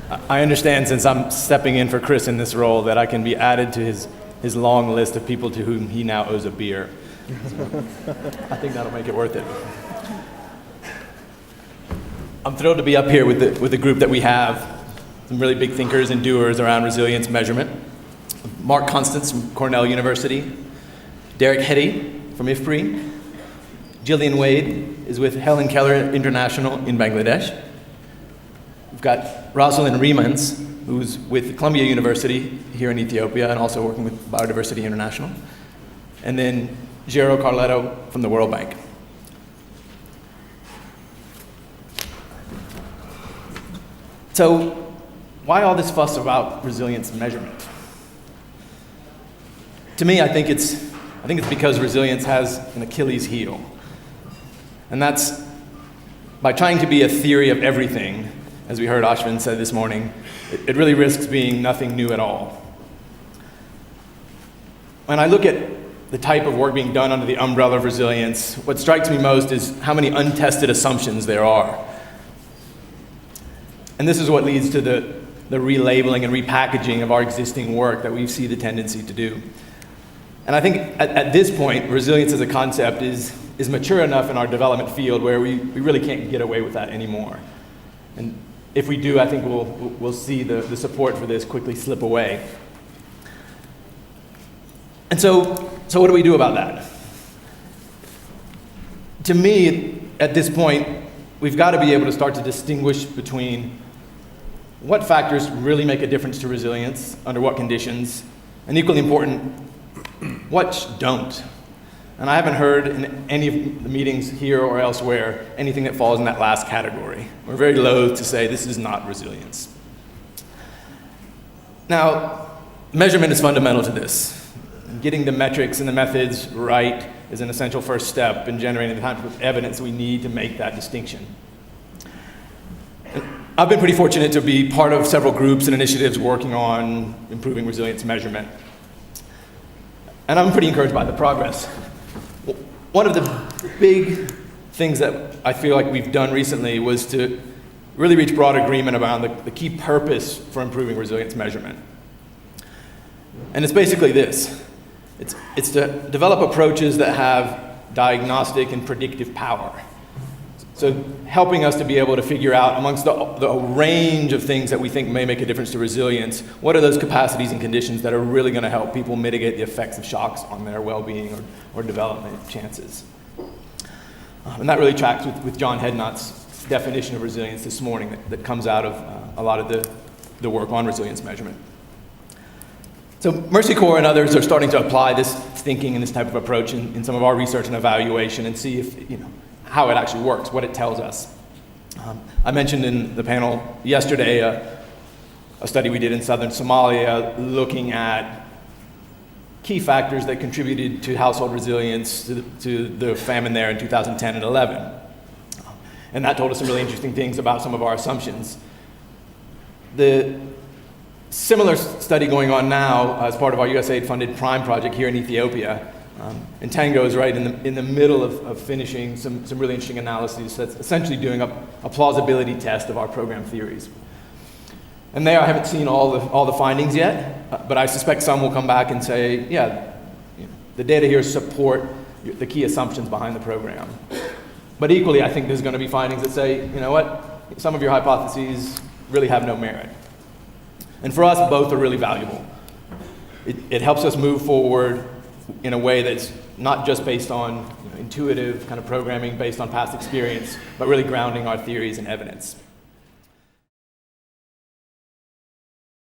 I understand, since I'm stepping in for Chris in this role, that I can be added to his long list of people to whom he now owes a beer. So I think that'll make it worth it. I'm thrilled to be up here with the group that we have, some really big thinkers and doers around resilience measurement. Mark Constance from Cornell University, Derek Hetty from IFPRI, Jillian Wade is with Helen Keller International in Bangladesh. We've got Rosalind Riemans, who's with Columbia University here in Ethiopia and also working with Biodiversity International. And then Gero Carletto from the World Bank. So why all this fuss about resilience measurement? To me, I think it's because resilience has an Achilles heel. And that's by trying to be a theory of everything, as we heard Ashwin say this morning, it really risks being nothing new at all. When I look at the type of work being done under the umbrella of resilience, what strikes me most is how many untested assumptions there are. And this is what leads to the relabeling and repackaging of our existing work that we see the tendency to do. And I think at this point, resilience as a concept is mature enough in our development field where we really can't get away with that anymore. And if we do, I think we'll see the support for this quickly slip away. And so what do we do about that? To me, at this point, we've got to be able to start to distinguish between what factors really make a difference to resilience, under what conditions, and equally important, what don't. And I haven't heard in any of the meetings here or elsewhere anything that falls in that last category. We're very loath to say this is not resilience. Now, measurement is fundamental to this. Getting the metrics and the methods right is an essential first step in generating the type of evidence we need to make that distinction. I've been pretty fortunate to be part of several groups and initiatives working on improving resilience measurement. And I'm pretty encouraged by the progress. One of the big things that I feel like we've done recently was to really reach broad agreement around the key purpose for improving resilience measurement. And it's basically this. It's to develop approaches that have diagnostic and predictive power. So helping us to be able to figure out, amongst the range of things that we think may make a difference to resilience, what are those capacities and conditions that are really going to help people mitigate the effects of shocks on their well-being or development chances. And that really tracks with John Hednott's definition of resilience this morning that comes out of a lot of the work on resilience measurement. So Mercy Corps and others are starting to apply this thinking and this type of approach in some of our research and evaluation and see if, how it actually works, what it tells us. I mentioned in the panel yesterday a study we did in southern Somalia looking at key factors that contributed to household resilience to the famine there in 2010 and 11. And that told us some really interesting things about some of our assumptions. The similar study going on now as part of our USAID-funded PRIME project here in Ethiopia. And Tango is right in the middle of finishing some really interesting analyses that's essentially doing a plausibility test of our program theories. And there I haven't seen all the findings yet, but I suspect some will come back and say, yeah, the data here support the key assumptions behind the program. But equally, I think there's going to be findings that say, you know what, some of your hypotheses really have no merit. And for us, both are really valuable. It helps us move forward in a way that's not just based on intuitive kind of programming based on past experience, but really grounding our theories in evidence.